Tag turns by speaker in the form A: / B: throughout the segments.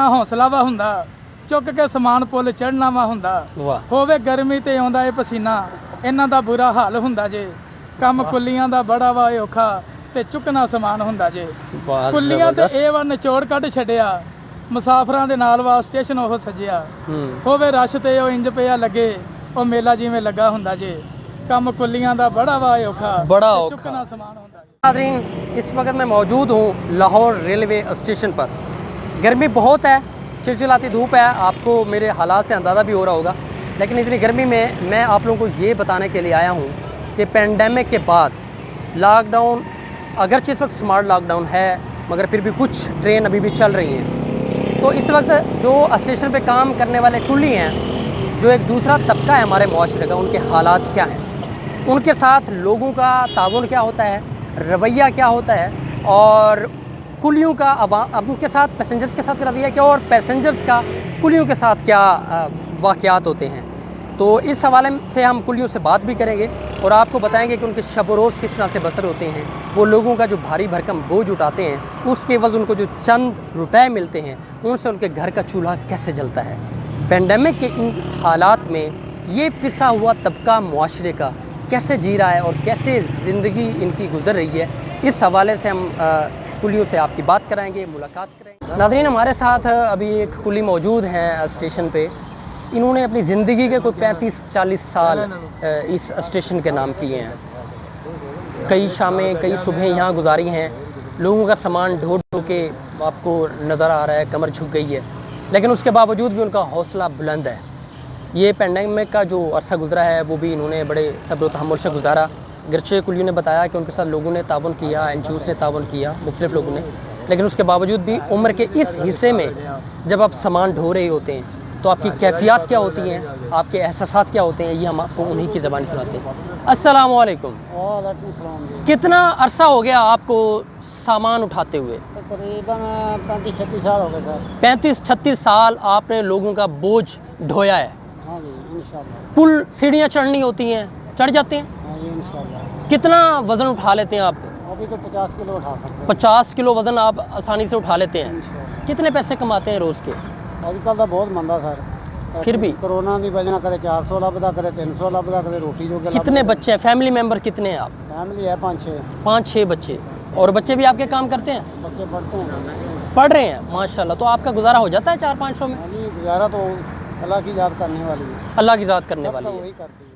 A: ਹੌਸਲਾ ਵਾ ਹੁੰਦਾ ਚੁੱਕ ਕੇ ਸਮਾਨ ਪੁੱਲ ਚੜਨਾ ਵਾ ਹੁੰਦਾ ਹੋਵੇ ਗਰਮੀ ਤੇ ਆਉਂਦਾ ਏ ਪਸੀਨਾ ਇਹਨਾਂ ਦਾ ਬੁਰਾ ਹਾਲ ਹੁੰਦਾ ਜੇ ਕੰਮ ਕੁੱਲੀਆਂ ਦਾ ਬੜਾ ਵਾ ਔਖਾ ਤੇ ਚੁੱਕਣਾ ਸਮਾਨ ਹੁੰਦਾ ਜੇ ਕੁੱਲੀਆਂ ਤੇ ਇਹ ਵਾ ਨਿਚੋੜ ਕੱਢ ਛੱਡਿਆ ਮੁਸਾਫਰਾਂ ਦੇ ਨਾਲ ਵਾ ਸਟੇਸ਼ਨ ਉਹ ਸਜਿਆ ਹੋਵੇ ਰਸ਼ ਤੇ ਉਹ ਇੰਜ ਪਿਆ ਲੱਗੇ ਉਹ ਮੇਲਾ ਜਿਵੇਂ ਲੱਗਾ ਹੁੰਦਾ ਜੇ ਕੰਮ ਕੁੱਲੀਆਂ ਦਾ ਬੜਾ ਵਾ ਔਖਾ चुकना सामान होता है।
B: नाज़रीन, इस वक्त मैं मौजूद हूँ लाहौर रेलवे स्टेशन पर। गर्मी बहुत है, चिलचिलाती धूप है, आपको मेरे हालात से अंदाज़ा भी हो रहा होगा। लेकिन इतनी गर्मी में मैं आप लोगों को ये बताने के लिए आया हूँ कि पेंडेमिक के बाद लॉकडाउन, अगरचे इस वक्त स्मार्ट लॉकडाउन है मगर फिर भी कुछ ट्रेन अभी भी चल रही हैं। तो इस वक्त जो स्टेशन पर काम करने वाले कुली हैं, जो एक दूसरा तबका है हमारे मुआशरे का, उनके हालात क्या हैं, उनके साथ लोगों का ताउन क्या होता है, रवैया क्या होता है, और कुलियों का अब उनके साथ पैसेंजर्स के साथ रवैया क्या, और पैसेंजर्स का कुलियों के साथ क्या वाक़यात होते हैं। तो इस हवाले से हम कुलियों से बात भी करेंगे और आपको बताएंगे कि उनके शब रोज़ किस तरह से बसर होते हैं। वो लोगों का जो भारी भरकम बोझ उठाते हैं, उसके एवज़ उनको जो चंद रुपए मिलते हैं, उनसे उनके घर का चूल्हा कैसे जलता है। पेंडेमिक के इन हालात में ये पिसा हुआ तबका मुआशरे का कैसे जी रहा है और कैसे ज़िंदगी इनकी गुजर रही है, इस हवाले से हम कुलियों से आपकी बात कराएंगे, मुलाकात करेंगे। नाज़रीन, हमारे साथ अभी एक कुली मौजूद हैं स्टेशन पे। इन्होंने अपनी ज़िंदगी के कोई 35-40 साल इस स्टेशन के नाम किए हैं। कई शामें, कई सुबह यहाँ गुजारी हैं। लोगों का सामान ढो ढो के आपको नज़र आ रहा है, कमर झुक गई है, लेकिन उसके बावजूद भी उनका हौसला बुलंद है। ये पेंडेमिक का जो अरसा गुजरा है वो भी इन्होंने बड़े सब्र व तहम्मुल से गुजारा। गर्चे कुलियों ने बताया कि उनके साथ लोगों ने ताउन किया, एनजीओज़ ने ताउन किया, मुख्तलिफ़ लोगों ने, लेकिन उसके बावजूद भी उम्र के इस हिस्से में जब आप सामान ढो रहे होते हैं तो आपकी कैफियत क्या होती हैं, आपके एहसासात क्या होते हैं, ये हम आपको उन्हीं की ज़बान सुनाते हैं। अस्सलाम वालेकुम। कितना अरसा हो गया आपको सामान उठाते हुए?
C: तकरीबन 35-36 साल हो गए सर।
B: 35-36 साल आपने लोगों का बोझ ढोया है।
C: हाँ जी, इंशाल्लाह।
B: पुल सीढ़ियाँ चढ़नी होती हैं, चढ़ जाते हैं?
C: हाँ जी, इंशाल्लाह।
B: कितना वज़न उठा लेते हैं आप?
C: अभी तो 50 किलो उठा सकते हैं।
B: 50 किलो वज़न आप आसानी से उठा लेते हैं। कितने पैसे कमाते हैं रोज़ के?
C: आजकल तो बहुत मंदा सर।
B: फिर भी
C: कोरोना की वजह करे 400 लभदा करे, 300 लभदा करे, रोटी जो
B: कितने बच्चे हैं, फैमिली मेंबर कितने हैं आप?
C: फैमिली है 5-6।
B: 5-6 बच्चे। और बच्चे भी आपके काम करते हैं?
C: बच्चे पढ़ते हैं।
B: पढ़ रहे हैं, माशाल्लाह। तो आपका गुजारा हो जाता है 400-500 में?
C: हाँ जी, गुजारा तो अल्लाह की याद करने वाली है।
B: अल्लाह की याद करने वाली है।
C: वही करती है।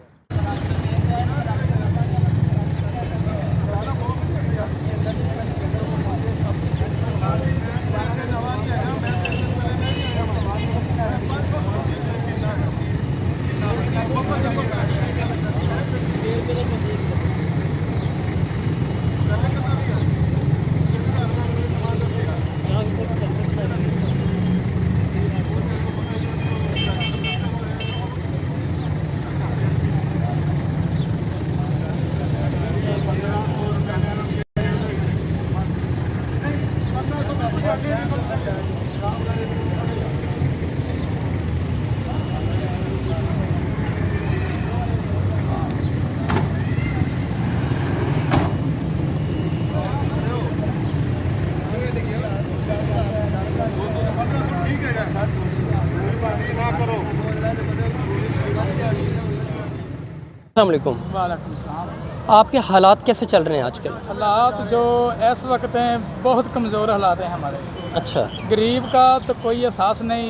B: अस्सलाम वालेकुम।
A: वालेकुम सलाम।
B: आपके हालात कैसे चल रहे हैं आजकल?
A: हालात जो इस वक्त हैं बहुत कमज़ोर हालात हैं हमारे।
B: अच्छा।
A: गरीब का तो कोई एहसास नहीं,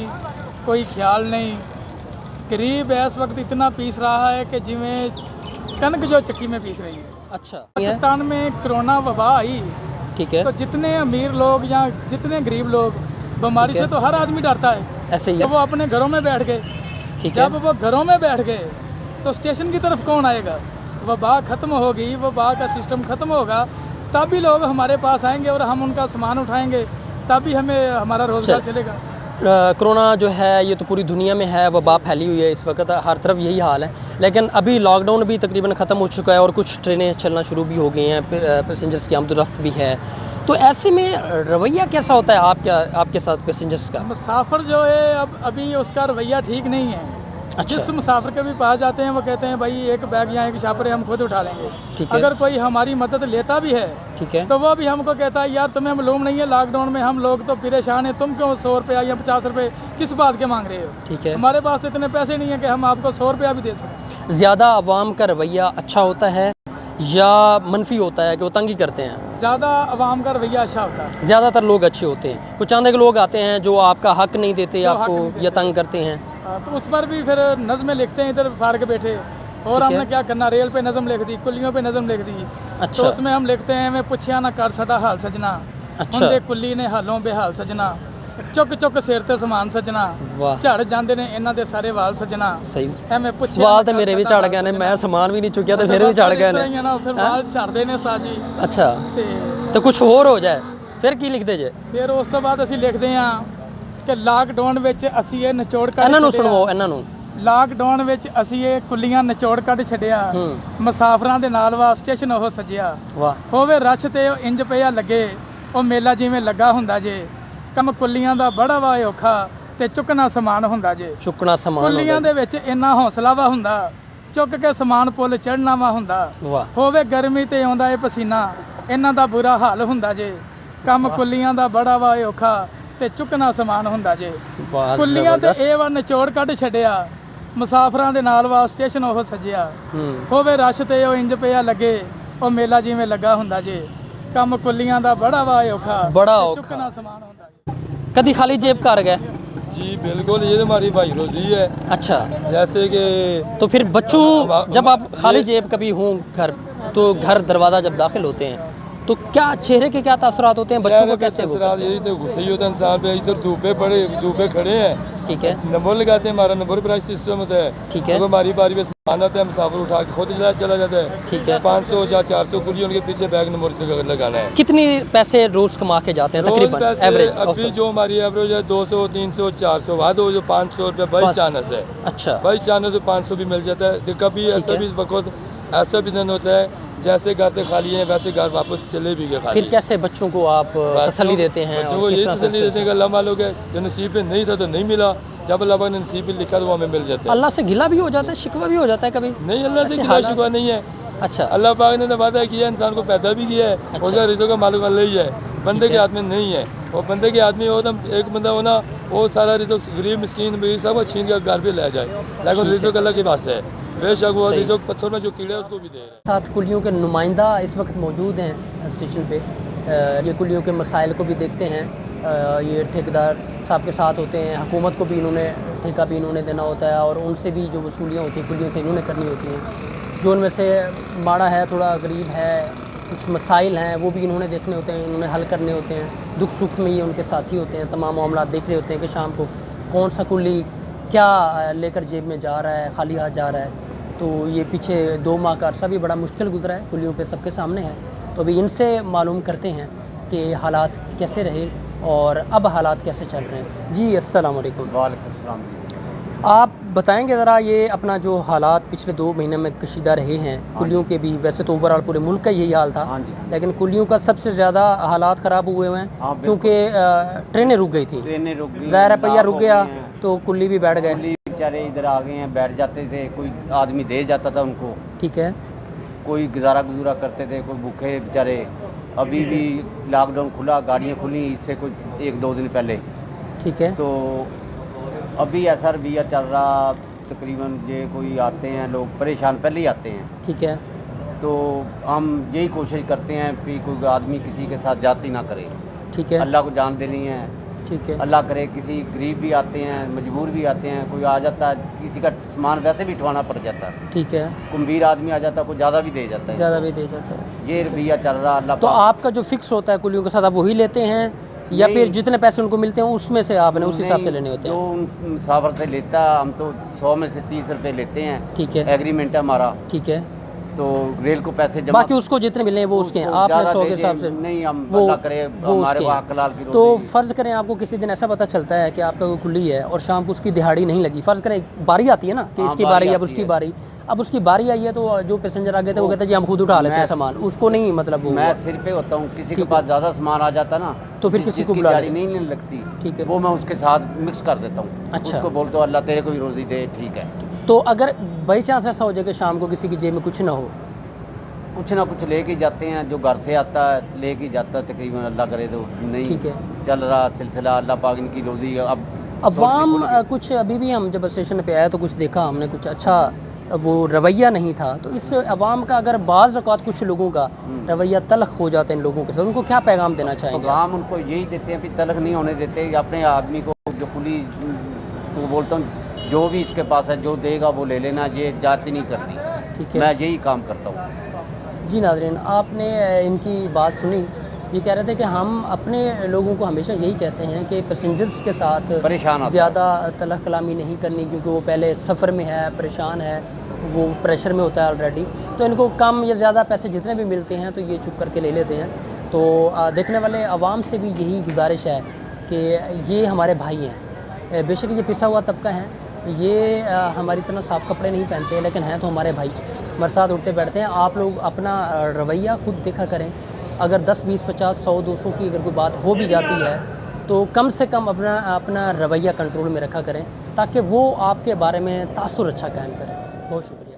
A: कोई ख्याल नहीं। गरीब इस वक्त इतना पीस रहा है कि जिमें कनक जो चक्की में पीस रही है।
B: अच्छा।
A: पाकिस्तान में कोरोना वबा आई,
B: ठीक है।
A: तो जितने अमीर लोग या जितने गरीब लोग, बीमारी से तो हर आदमी डरता है।
B: ऐसे ही
A: तो वो अपने घरों में बैठ गए।
B: ठीक है।
A: जब वो घरों में बैठ गए तो स्टेशन की तरफ कौन आएगा? वबा ख़त्म होगी, वबा का सिस्टम ख़त्म होगा, तब भी लोग हमारे पास आएंगे और हम उनका सामान उठाएंगे, तब भी हमें हमारा रोज़गार चलेगा।
B: कोरोना जो है ये तो पूरी दुनिया में है, वबा फैली हुई है इस वक्त, हर तरफ यही हाल है। लेकिन अभी लॉकडाउन भी तकरीबन ख़त्म हो चुका है और कुछ ट्रेनें चलना शुरू भी हो गई हैं, पैसेंजर्स की आमदोरफ्त भी है। तो ऐसे में रवैया कैसा होता है आपके साथ पैसेंजर्स का?
A: मुसाफिर जो है अब अभी उसका रवैया ठीक नहीं है। जिस मुसाफिर के भी पास जाते हैं वो कहते हैं भाई एक बैग या एक छापरे हम खुद उठा लेंगे।
B: ठीक है।
A: अगर कोई हमारी मदद लेता भी है
B: ठीक है।
A: तो वो भी हमको कहता है यार तुम्हें मालूम नहीं है लॉकडाउन में हम लोग तो परेशान हैं, तुम क्यों 100 रुपया या 50 रुपये किस बात के मांग रहे हो।
B: ठीक है।
A: हमारे पास तो इतने पैसे नहीं है कि हम आपको 100 रुपया भी दे सकें।
B: ज़्यादा अवाम का रवैया अच्छा होता है या मनफी होता है कि वो तंगी करते हैं?
A: ज़्यादा आवाम का रवैया अच्छा होता है।
B: ज़्यादातर लोग अच्छे होते हैं, कुछ आंधे के लोग आते हैं जो आपका हक नहीं देते,
A: जो हक
B: आपको
A: नहीं देते।
B: या तंग करते हैं।
A: तो उस पर भी फिर नज़में लिखते हैं इधर फाड़ के बैठे, और हमने क्या करना, रेल पे नज़म लिख दी, कुल्लियों पे नज़म लिख दी।
B: अच्छा।
A: तो उसमें हम लिखते हैं मैं पुछया ना कर सदा हाल सजना,
B: अच्छा।
A: हुंदे कुल्ली ने हालों बेहाल सजना, चुक चुक सिर ते समान सजना,
B: वाह,
A: ਝੜ ਜਾਂਦੇ ਨੇ ਇਹਨਾਂ ਦੇ ਸਾਰੇ ਵਾਲ ਸਜਣਾ।
B: सही।
A: ਐਵੇਂ ਪੁੱਛਿਆ
B: ਵਾਲ ਤਾਂ ਮੇਰੇ ਵੀ ਝੜ ਗਏ ਨੇ, ਮੈਂ ਸਮਾਨ ਵੀ ਨਹੀਂ ਚੁੱਕਿਆ ਤੇ ਫਿਰ ਵੀ ਝੜ ਗਏ ਨੇ।
A: ਨਾ ਫਿਰ ਵਾਲ ਝੜਦੇ ਨੇ ਸਾਜੀ।
B: ਅੱਛਾ,
A: ਤੇ
B: ਤੇ ਕੁਝ ਹੋਰ ਹੋ ਜਾਏ ਫਿਰ ਕੀ ਲਿਖਦੇ ਜੇ?
A: ਫਿਰ ਉਸ ਤੋਂ ਬਾਅਦ ਅਸੀਂ ਲਿਖਦੇ ਹਾਂ ਕਿ ਲਾਕਡਾਊਨ ਵਿੱਚ ਅਸੀਂ ਇਹ ਨਿਚੋੜ ਕੱਢ
B: ਇਹਨਾਂ ਨੂੰ
A: ਛੱਡਿਆ।
B: ਸੁਣਵਾਓ ਇਹਨਾਂ ਨੂੰ।
A: ਲਾਕਡਾਊਨ ਵਿੱਚ ਅਸੀਂ ਇਹ ਕੁੱਲੀਆਂ ਨਿਚੋੜ ਕੱਢ ਛੱਡਿਆ, ਮੁਸਾਫਰਾਂ ਦੇ ਨਾਲ ਵਾ ਸਟੇਸ਼ਨ ਉਹ ਸਜਿਆ।
B: ਵਾਹ,
A: ਹੋਵੇ ਰਸ਼ ਤੇ ਉਹ ਇੰਜ ਪਿਆ ਲੱਗੇ, ਉਹ ਮੇਲਾ ਜਿਵੇਂ ਲੱਗਾ ਹੁੰਦਾ ਜੇ, ਕੰਮ ਕੁੱਲੀਆਂ ਦਾ ਬੜਾ ਵਾ ਔਖਾ ਤੇ ਚੁੱਕਣਾ ਸਮਾਨ ਹੁੰਦਾ ਜੇ।
B: ਚੁੱਕਣਾ ਸਮਾਨ
A: ਕੁੱਲੀਆਂ ਦੇ ਵਿੱਚ ਇੰਨਾ ਹੌਸਲਾ ਵਾ ਹੁੰਦਾ, ਚੁੱਕ ਕੇ ਸਮਾਨ ਪੁੱਲ ਚੜਨਾ ਵਾ ਹੁੰਦਾ।
B: ਵਾਹ,
A: ਹੋਵੇ ਗਰਮੀ ਤੇ ਆਉਂਦਾ ਏ ਪਸੀਨਾ, ਇਹਨਾਂ ਦਾ ਬੁਰਾ ਹਾਲ ਹੁੰਦਾ ਜੇ, ਕੰਮ ਕੁੱਲੀਆਂ ਦਾ ਬੜਾ ਵਾ ਔਖਾ ਤੇ ਚੁੱਕਣਾ ਸਮਾਨ ਹੁੰਦਾ ਜੇ।
B: ਵਾਹ,
A: ਕੁੱਲੀਆਂ ਤੇ ਇਹ ਵਾ ਨਿਚੋੜ ਕੱਢ ਛੱਡਿਆ, ਮੁਸਾਫਰਾਂ ਦੇ ਨਾਲ ਵਾ ਸਟੇਸ਼ਨ ਉਹ ਸਜਿਆ। ਹੋਵੇ ਰਸ਼ ਤੇ ਉਹ ਇੰਜ ਪਿਆ ਲੱਗੇ, ਉਹ ਮੇਲਾ ਜਿਵੇਂ ਲੱਗਾ ਹੁੰਦਾ ਜੇ, ਕੰਮ ਕੁੱਲੀਆਂ ਦਾ ਬੜਾ ਵਾ ਔਖਾ
B: ਬੜਾ
A: ਤੇ
B: ਔਖਾ।
A: ਚੁੱਕਣਾ ਸਮਾਨ ਹੁੰਦਾ ਜੇ।
B: कभी खाली जेब कर गए?
D: जी बिल्कुल, ये तो हमारी भाई रोजी है।
B: अच्छा,
D: जैसे कि
B: तो फिर बच्चों जब आप खाली जेब कभी हों घर, तो घर दरवाज़ा जब दाखिल होते हैं तो क्या चेहरे के क्या तासुरात होते हैं, बच्चों को कैसे वो?
D: यही तो गुस्से ही होता है इंसान पे। इधर धूपे खड़े हैं,
B: ठीक है।
D: नंबर लगाते हैं, हमारा नंबर प्राइस सिस्टम होता है।
B: ठीक है।
D: तो हमारी बारी में सामान आता है, मुसाफिर उठा के खुद चला जाता है।
B: ठीक है।
D: 500 या 400 कुली उनके पीछे बैग नंबर लगाना है।
B: कितनी पैसे रोज कमा के जाते हैं
D: रोज
B: तकरीबन
D: पैसे
B: एवरेज?
D: अभी जो हमारी एवरेज है 200 300 400, बाद जो 500 रुपये बाई चानस है।
B: अच्छा,
D: बाई चानस से 500 भी मिल जाता है। कभी ऐसा भी वक्त ऐसा भी दिन होता है जैसे घर से खाली हैं वैसे घर वापस चले भी गए खाली।
B: फिर कैसे बच्चों को आप तसल्ली देते हैं?
D: बच्चों
B: और
D: को
B: किस
D: यही
B: तरह से
D: तसल्ली देते हैं कि अल्लाह मालूम है, जो नसीब में नहीं था तो नहीं मिला, जब अल्लाह पाक ने नसीब में लिखा तो वो हमें मिल जाता है।
B: अल्लाह से गिला भी हो जाता है, शिकवा भी हो जाता है कभी?
D: नहीं, अल्लाह से
B: ऐसे
D: गिला
B: हालात-
D: शिकवा नहीं है।
B: अच्छा,
D: अल्लाह पाक ने तो वादा किया, इंसान को पैदा भी किया है, उसका रिज़्क़ का मालिक अल्लाह ही है, बंदे के हाथ में नहीं है। और बंदे के हाथ में हो तो एक बंदा होना वो सारा रिज़्क़ गरीब मिस्कीन भी सब छीन कर घर पे ले जाए, लेकिन रिज़्क़ अल्लाह के पास है। बेशक वो रिज़्क़ पत्थर में जो कीड़े हैं उसको भी दे रहे हैं।
B: साथ कुलियों के नुमाइंदा इस वक्त मौजूद हैं स्टेशन पे। ये कुलियों के मसाइल को भी देखते हैं। ये ठेकेदार साहब के साथ होते हैं, हुकूमत को भी इन्होंने ठेका भी इन्होंने देना होता है, और उनसे भी जो वसूलियाँ होती हैं कुलियों से इन्होंने करनी होती हैं। जो उनमें से माड़ा है, थोड़ा गरीब है, कुछ मसाइल हैं वो भी इन्होंने देखने होते हैं, इन्होंने हल करने होते हैं। दुख सुख में ये उनके साथी होते हैं, तमाम मामला देख रहे होते हैं कि शाम को कौन सा कुली क्या लेकर जेब में जा रहा है, खाली हाथ जा रहा है। तो ये पीछे 2 माह का अरसा भी बड़ा मुश्किल गुजरा है, कुलियों पे सबके सामने है। तो अभी इनसे मालूम करते हैं कि हालात कैसे रहे और अब हालात कैसे चल रहे हैं। जी अस्सलाम वालेकुम।
C: वालेकुम सलाम।
B: आप बताएंगे ज़रा ये अपना जो हालात पिछले 2 महीने में कशीदा रहे हैं कुलियों के भी, वैसे तो ओवरऑल पूरे मुल्क का यही हाल था,
C: हाँ जी।
B: लेकिन कुलियों का सबसे ज़्यादा हालात ख़राब हुए हुए हैं
C: हाँ, बिल्कुल।
B: क्योंकि ट्रेनें रुक गई थी।
C: ट्रेनें रुक गई,
B: ज़ाहिर है पहिया रुक
C: हो
B: गया
C: गई हैं।
B: तो कुल्ली भी बैठ गए।
C: कुली बेचारे इधर आ गए हैं, बैठ जाते थे, कोई आदमी दे जाता था उनको,
B: ठीक है।
C: कोई गुजारा करते थे, कोई भूखे बेचारे। अभी भी लॉकडाउन खुला, गाड़ियाँ खुली इससे कुछ 1-2 दिन पहले,
B: ठीक है।
C: तो अभी ऐसा रवैया चल रहा। तकरीबन ये कोई आते हैं लोग परेशान पहले ही आते हैं,
B: ठीक है।
C: तो हम यही कोशिश करते हैं कि कोई आदमी किसी के साथ जाती ना करे।
B: ठीक है।
C: अल्लाह को जान देनी है,
B: ठीक है।
C: अल्लाह करे। किसी गरीब भी आते हैं, मजबूर भी आते हैं, कोई आ जाता है किसी का सामान वैसे भी उठवाना पड़ जाता है,
B: ठीक है।
C: कुंभीर आदमी आ जाता है, कोई ज़्यादा भी दे जाता है।
B: ज़्यादा भी दे जाता है।
C: ये रवैया चल रहा। अल्लाह
B: तो
C: पाक-
B: आपका जो फिक्स होता है कुलियों के साथ, आप वही लेते हैं या
C: नहीं।
B: फिर जितने पैसे उनको मिलते हैं उसमें से आपने उस हिसाब से
C: नहीं,
B: लेने होते
C: जो
B: हैं?
C: मुसाफिर से लेता है, हम तो 100 में से 30 रुपए लेते हैं।
B: ठीक है।
C: एग्रीमेंट है हमारा,
B: ठीक है।
C: तो रेल को पैसे जमा,
B: बाकी उसको जितने मिले हैं वो उसके हैं,
C: उसको
B: आपने
C: ज़्यादा
B: 100 के
C: दे
B: हिसाब
C: दें।
B: से
C: नहीं, हम
B: वो
C: अल्लाह करे
B: वो
C: हमारे
B: उसके
C: को
B: हैं।
C: हक हलाल की
B: तो
C: रोटी।
B: फ़र्ज़ करें आपको किसी दिन ऐसा पता चलता है कि आपका कोई कुल्ली है और शाम को उसकी दिहाड़ी नहीं लगी, फ़र्ज़ करें बारी आती है ना कि
C: हाँ,
B: इसकी
C: बारी
B: बारी अब
C: आती
B: उसकी
C: है।
B: बारी, अब उसकी बारी आई है तो जो पैसेंजर आ गए थे वो कहते हैं जी हम खुद उठा लेते हैं सामान, उसको नहीं मतलब वो
C: मैं सिर पे होता हूँ, किसी के पास ज़्यादा सामान आ जाता ना
B: तो फिर किसी को
C: जिसकी
B: बुला
C: गाड़ी नहीं लगती,
B: ठीक है।
C: वो मैं उसके साथ मिक्स कर देता हूँ।
B: अच्छा।
C: उसको बोलता हूँ अल्लाह तेरे को भी रोज़ी दे, ठीक है।
B: तो अगर बाई चांस ऐसा हो जाए कि शाम को किसी की जेब में कुछ ना हो,
C: कुछ ना कुछ लेके जाते हैं, जो घर से आता है लेके जाता है, तकरीबन अल्लाह करे तो नहीं
B: ठीक है।
C: चल रहा सिलसिला, अल्लाह पाक इनकी रोज़ी अब
B: अवाम कुछ अभी भी हम जब स्टेशन पे आए तो कुछ देखा हमने, कुछ अच्छा वो रवैया नहीं था। तो इस अवाम का अगर बाज़ औक़ात कुछ लोगों का रवैया तलख़ हो जाता है इन लोगों के साथ, उनको क्या पैगाम देना चाहेंगे?
C: हम उनको यही देते हैं कि तलख़ नहीं होने देते, अपने आदमी को जो कुली तो बोलता हूँ जो भी इसके पास है जो देगा वो ले लेना, ये जाति नहीं करती।
B: ठीक है।
C: मैं यही काम करता हूँ।
B: जी नाज़रीन, आपने इनकी बात सुनी, ये कह रहे थे कि हम अपने लोगों को हमेशा यही कहते हैं कि पैसेंजर्स के साथ
C: परेशान आता है।
B: ज़्यादा तलख़ कलामी नहीं करनी, क्योंकि वो पहले सफ़र में है, परेशान है, वो प्रेशर में होता है ऑलरेडी, तो इनको कम या ज़्यादा पैसे जितने भी मिलते हैं तो ये चुप करके ले लेते हैं। तो देखने वाले अवाम से भी यही गुजारिश है कि ये हमारे भाई हैं, बेशक ये पिसा हुआ तबका है, ये हमारी तरह साफ़ कपड़े नहीं पहनते, लेकिन हैं तो हमारे भाई, हमारे साथ उठते बैठते हैं। आप लोग अपना रवैया खुद देखा करें, अगर 10, 20, 50, 100, 200 की अगर कोई बात हो भी जाती है तो कम से कम अपना रवैया कंट्रोल में रखा करें, ताकि वो आपके बारे में तासुर अच्छा कायम करें। बहुत शुक्रिया।